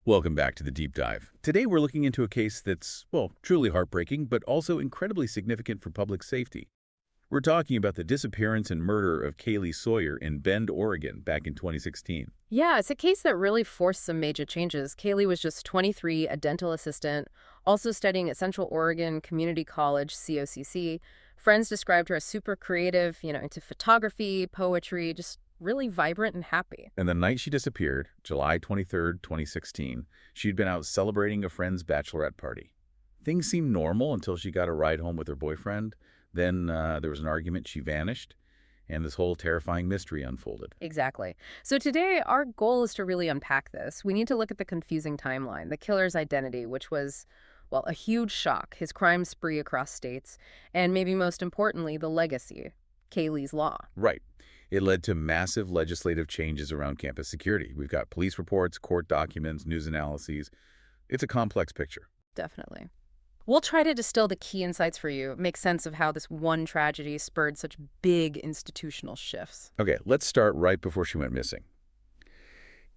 Welcome back to the Deep Dive. Today we're looking into a case that's, well, truly heartbreaking, but also incredibly significant for public safety. We're talking about the disappearance and murder of Kaylee Sawyer in Bend, Oregon, back in 2016. Yeah, it's a case that really forced some major changes. Kaylee was just 23, a dental assistant, also studying at Central Oregon Community College, COCC. Friends described her as super creative, into photography, poetry, just really vibrant and happy. And the night she disappeared, July 23rd, 2016, she'd been out celebrating a friend's bachelorette party. Things seemed normal until she got a ride home with her boyfriend. Then there was an argument, she vanished, and this whole terrifying mystery unfolded. Exactly. So today, our goal is to really unpack this. We need to look at the confusing timeline, the killer's identity, which was, well, a huge shock, his crime spree across states, and maybe most importantly, the legacy, Kaylee's Law. Right. It led to massive legislative changes around campus security. We've got police reports, court documents, news analyses. It's a complex picture. Definitely. We'll try to distill the key insights for you, make sense of how this one tragedy spurred such big institutional shifts. Okay, let's start right before she went missing.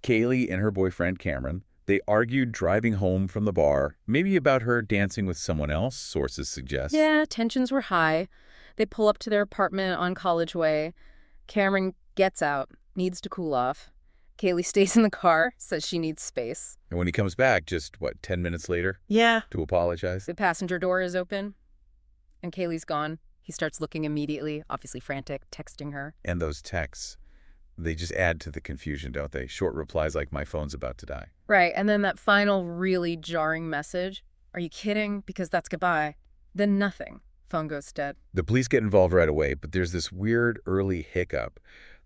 Kaylee and her boyfriend, Cameron, they argued driving home from the bar, maybe about her dancing with someone else, sources suggest. Yeah, tensions were high. They pull up to their apartment on College Way. Cameron gets out, needs to cool off. Kaylee stays in the car, says she needs space. And when he comes back, just, 10 minutes later? Yeah. To apologize? The passenger door is open, and Kaylee's gone. He starts looking immediately, obviously frantic, texting her. And those texts, they just add to the confusion, don't they? Short replies like, my phone's about to die. Right, and then that final really jarring message. Are you kidding? Because that's goodbye. Then nothing. Phone goes dead. The police get involved right away, but there's this weird early hiccup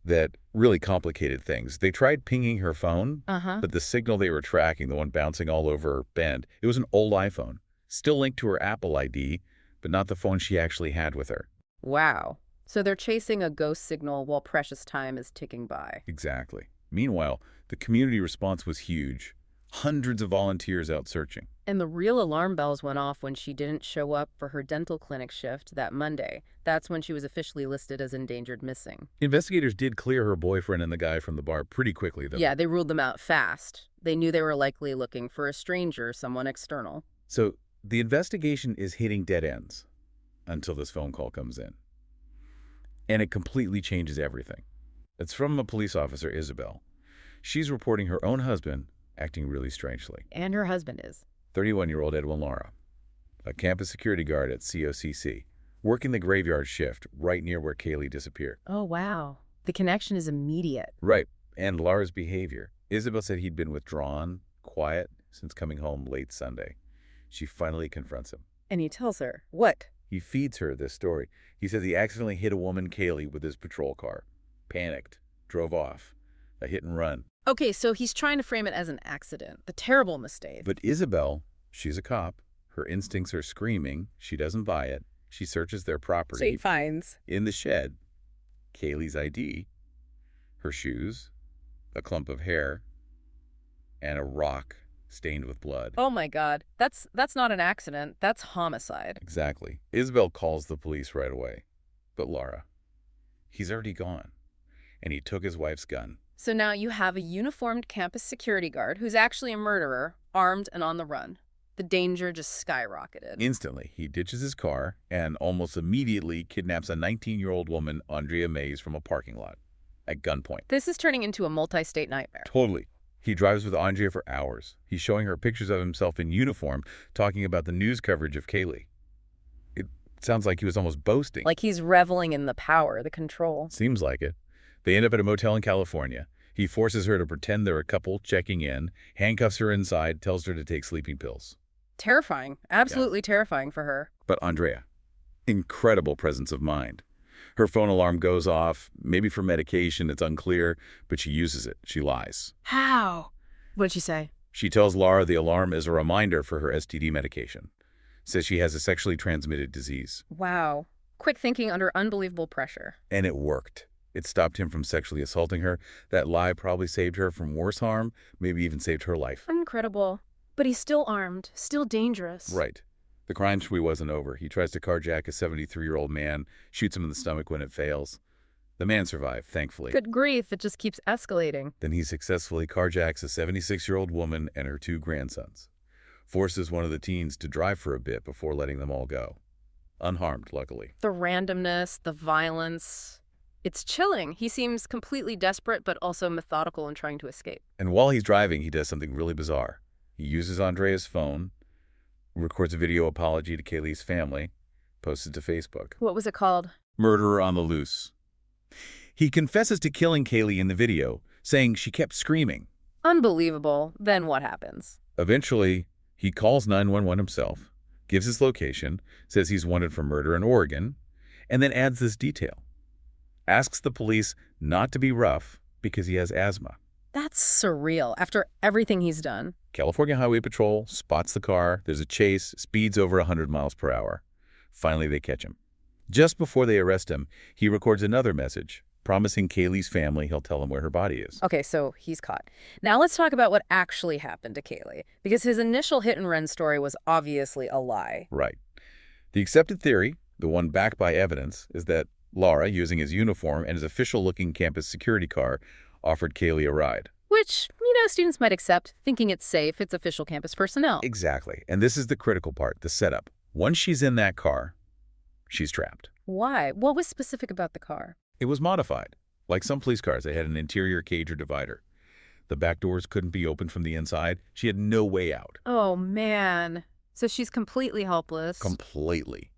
that really complicated things. They tried pinging her phone, but the signal they were tracking, the one bouncing all over Bend, it was an old iPhone, still linked to her Apple ID, but not the phone she actually had with her. Wow. So they're chasing a ghost signal while precious time is ticking by. Exactly. Meanwhile, the community response was huge. Hundreds of volunteers out searching. And the real alarm bells went off when she didn't show up for her dental clinic shift that Monday. That's when she was officially listed as endangered missing. Investigators did clear her boyfriend and the guy from the bar pretty quickly, though. Yeah, they ruled them out fast. They knew they were likely looking for a stranger, someone external. So the investigation is hitting dead ends until this phone call comes in. And it completely changes everything. It's from a police officer, Isabel. She's reporting her own husband acting really strangely. And her husband is 31-year-old Edwin Lara, a campus security guard at COCC, working the graveyard shift right near where Kaylee disappeared. Oh, wow. The connection is immediate. Right. And Lara's behavior. Isabel said he'd been withdrawn, quiet, since coming home late Sunday. She finally confronts him. And he tells her, what? He feeds her this story. He says he accidentally hit a woman, Kaylee, with his patrol car. Panicked. Drove off. A hit and run. Okay, so he's trying to frame it as an accident. The terrible mistake. But Isabel, she's a cop. Her instincts are screaming. She doesn't buy it. She searches their property. So he finds in the shed, Kaylee's ID, her shoes, a clump of hair, and a rock stained with blood. Oh my God. That's not an accident. That's homicide. Exactly. Isabel calls the police right away. But Lara, he's already gone. And he took his wife's gun. So now you have a uniformed campus security guard who's actually a murderer, armed and on the run. The danger just skyrocketed. Instantly, he ditches his car and almost immediately kidnaps a 19-year-old woman, Andrea Mays, from a parking lot at gunpoint. This is turning into a multi-state nightmare. Totally. He drives with Andrea for hours. He's showing her pictures of himself in uniform, talking about the news coverage of Kaylee. It sounds like he was almost boasting. Like he's reveling in the power, the control. Seems like it. They end up at a motel in California. He forces her to pretend they're a couple checking in, handcuffs her inside, tells her to take sleeping pills. Terrifying. Absolutely terrifying for her. But Andrea, incredible presence of mind. Her phone alarm goes off, maybe for medication, it's unclear, but she uses it. She lies. How? What'd she say? She tells Lara the alarm is a reminder for her STD medication. Says she has a sexually transmitted disease. Wow. Quick thinking under unbelievable pressure. And it worked. It stopped him from sexually assaulting her. That lie probably saved her from worse harm, maybe even saved her life. Incredible. But he's still armed, still dangerous. Right. The crime spree wasn't over. He tries to carjack a 73-year-old man, shoots him in the stomach when it fails. The man survived, thankfully. Good grief, it just keeps escalating. Then he successfully carjacks a 76-year-old woman and her 2 grandsons. Forces one of the teens to drive for a bit before letting them all go. Unharmed, luckily. The randomness, the violence. It's chilling. He seems completely desperate, but also methodical in trying to escape. And while he's driving, he does something really bizarre. He uses Andrea's phone, records a video apology to Kaylee's family, posts it to Facebook. What was it called? Murderer on the Loose. He confesses to killing Kaylee in the video, saying she kept screaming. Unbelievable. Then what happens? Eventually, he calls 911 himself, gives his location, says he's wanted for murder in Oregon, and then adds this detail. Asks the police not to be rough because he has asthma. That's surreal, after everything he's done. California Highway Patrol spots the car, there's a chase, speeds over 100 miles per hour. Finally, they catch him. Just before they arrest him, he records another message, promising Kaylee's family he'll tell them where her body is. Okay, so he's caught. Now let's talk about what actually happened to Kaylee, because his initial hit-and-run story was obviously a lie. Right. The accepted theory, the one backed by evidence, is that Lara, using his uniform and his official-looking campus security car, offered Kaylee a ride. Which, students might accept, thinking it's safe, it's official campus personnel. Exactly. And this is the critical part, the setup. Once she's in that car, she's trapped. Why? What was specific about the car? It was modified. Like some police cars, they had an interior cage or divider. The back doors couldn't be opened from the inside. She had no way out. Oh, man. So she's completely helpless. Completely.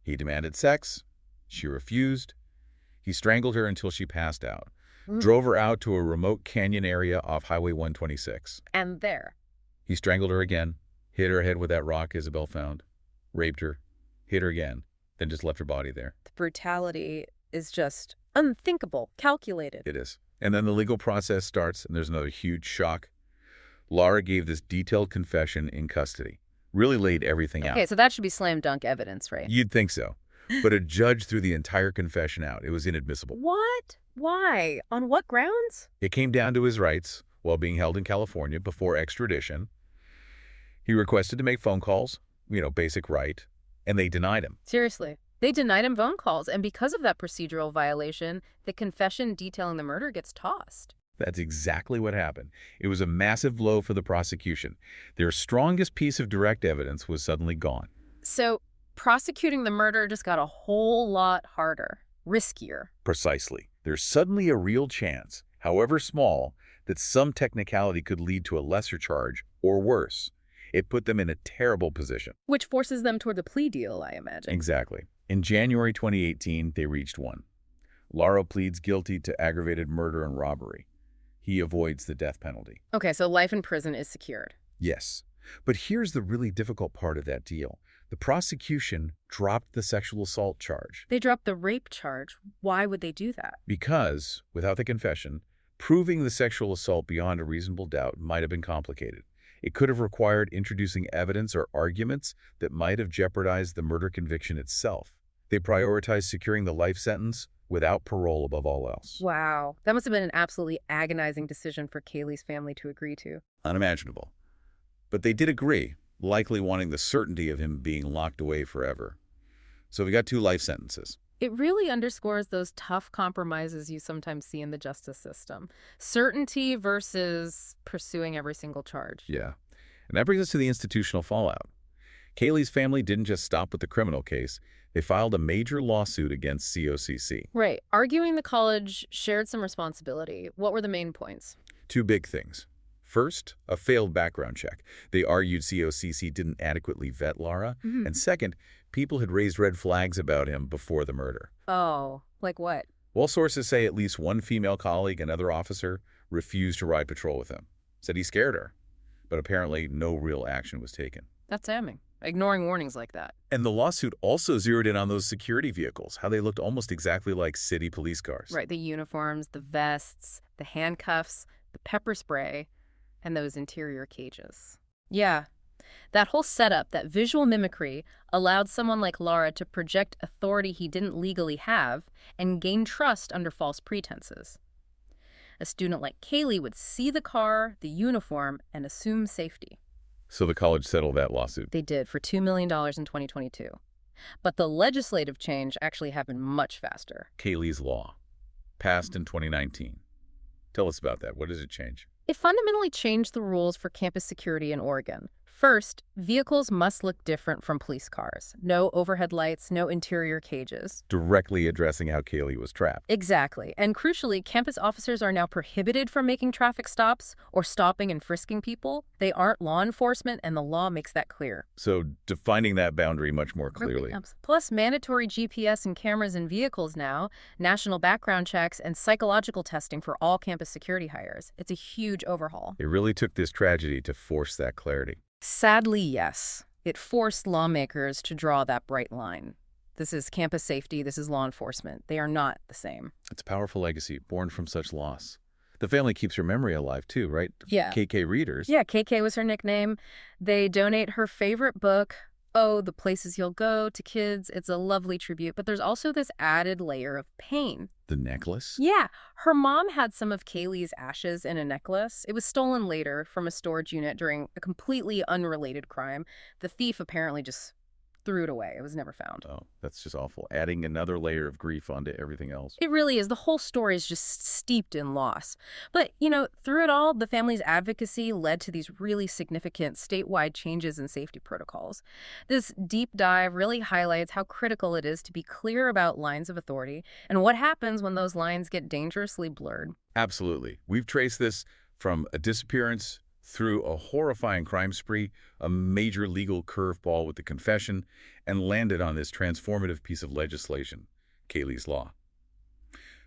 He demanded sex. She refused. He strangled her until she passed out. Drove her out to a remote canyon area off Highway 126. And there. He strangled her again, hit her head with that rock Isabel found, raped her, hit her again, then just left her body there. The brutality is just unthinkable, calculated. It is. And then the legal process starts, and there's another huge shock. Lara gave this detailed confession in custody. Really laid everything out. Okay, so that should be slam dunk evidence, right? You'd think so. But a judge threw the entire confession out. It was inadmissible. What? Why? On what grounds? It came down to his rights while being held in California before extradition. He requested to make phone calls, basic right, and they denied him. Seriously? They denied him phone calls, and because of that procedural violation, the confession detailing the murder gets tossed. That's exactly what happened. It was a massive blow for the prosecution. Their strongest piece of direct evidence was suddenly gone. So, prosecuting the murder just got a whole lot harder, riskier. Precisely. There's suddenly a real chance, however small, that some technicality could lead to a lesser charge, or worse. It put them in a terrible position. Which forces them toward the plea deal, I imagine. Exactly. In January 2018, they reached one. Lara pleads guilty to aggravated murder and robbery. He avoids the death penalty. Okay, so life in prison is secured. Yes. But here's the really difficult part of that deal. The prosecution dropped the sexual assault charge. They dropped the rape charge. Why would they do that? Because, without the confession, proving the sexual assault beyond a reasonable doubt might have been complicated. It could have required introducing evidence or arguments that might have jeopardized the murder conviction itself. They prioritized securing the life sentence without parole above all else. Wow. That must have been an absolutely agonizing decision for Kaylee's family to agree to. Unimaginable. But they did agree, likely wanting the certainty of him being locked away forever. So we got 2 life sentences. It really underscores those tough compromises you sometimes see in the justice system. Certainty versus pursuing every single charge. Yeah. And that brings us to the institutional fallout. Kaylee's family didn't just stop with the criminal case. They filed a major lawsuit against COCC. Right. Arguing the college shared some responsibility. What were the main points? 2 big things. First, a failed background check. They argued COCC didn't adequately vet Lara. And second, people had raised red flags about him before the murder. Oh, like what? Well, sources say at least one female colleague, another officer, refused to ride patrol with him. Said he scared her. But apparently no real action was taken. That's damning. Ignoring warnings like that. And the lawsuit also zeroed in on those security vehicles, how they looked almost exactly like city police cars. Right, the uniforms, the vests, the handcuffs, the pepper spray, and those interior cages. Yeah, that whole setup, that visual mimicry, allowed someone like Lara to project authority he didn't legally have and gain trust under false pretenses. A student like Kaylee would see the car, the uniform, and assume safety. So the college settled that lawsuit. They did, for $2 million in 2022. But the legislative change actually happened much faster. Kaylee's Law. passed in 2019. Tell us about that. What does it change? It fundamentally changed the rules for campus security in Oregon. First, vehicles must look different from police cars. No overhead lights, no interior cages. Directly addressing how Kaylee was trapped. Exactly. And crucially, campus officers are now prohibited from making traffic stops or stopping and frisking people. They aren't law enforcement, and the law makes that clear. So defining that boundary much more clearly. Plus, mandatory GPS and cameras in vehicles now, national background checks, and psychological testing for all campus security hires. It's a huge overhaul. It really took this tragedy to force that clarity. Sadly, yes. It forced lawmakers to draw that bright line. This is campus safety, this is law enforcement. They are not the same. It's a powerful legacy born from such loss. The family keeps her memory alive too, right? Yeah. KK readers. Yeah, KK was her nickname. They donate her favorite book, Oh, The Places You'll Go, to kids. It's a lovely tribute, but there's also this added layer of pain. The necklace? Yeah. Her mom had some of Kaylee's ashes in a necklace. It was stolen later from a storage unit during a completely unrelated crime. The thief apparently just threw it away. It was never found. Oh, that's just awful. Adding another layer of grief onto everything else. It really is. The whole story is just steeped in loss. But, through it all, the family's advocacy led to these really significant statewide changes in safety protocols. This deep dive really highlights how critical it is to be clear about lines of authority and what happens when those lines get dangerously blurred. Absolutely. We've traced this from a disappearance through a horrifying crime spree, a major legal curveball with the confession, and landed on this transformative piece of legislation, Kaylee's Law.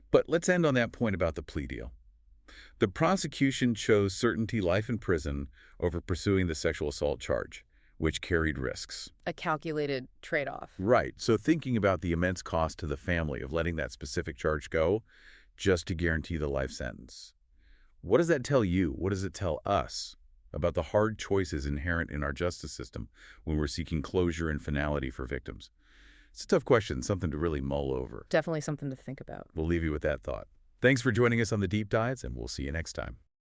But let's end on that point about the plea deal. The prosecution chose certainty life in prison over pursuing the sexual assault charge, which carried risks. A calculated trade-off. Right. So thinking about the immense cost to the family of letting that specific charge go just to guarantee the life sentence. What does that tell you? What does it tell us about the hard choices inherent in our justice system when we're seeking closure and finality for victims? It's a tough question, something to really mull over. Definitely something to think about. We'll leave you with that thought. Thanks for joining us on the Deep Dives, and we'll see you next time.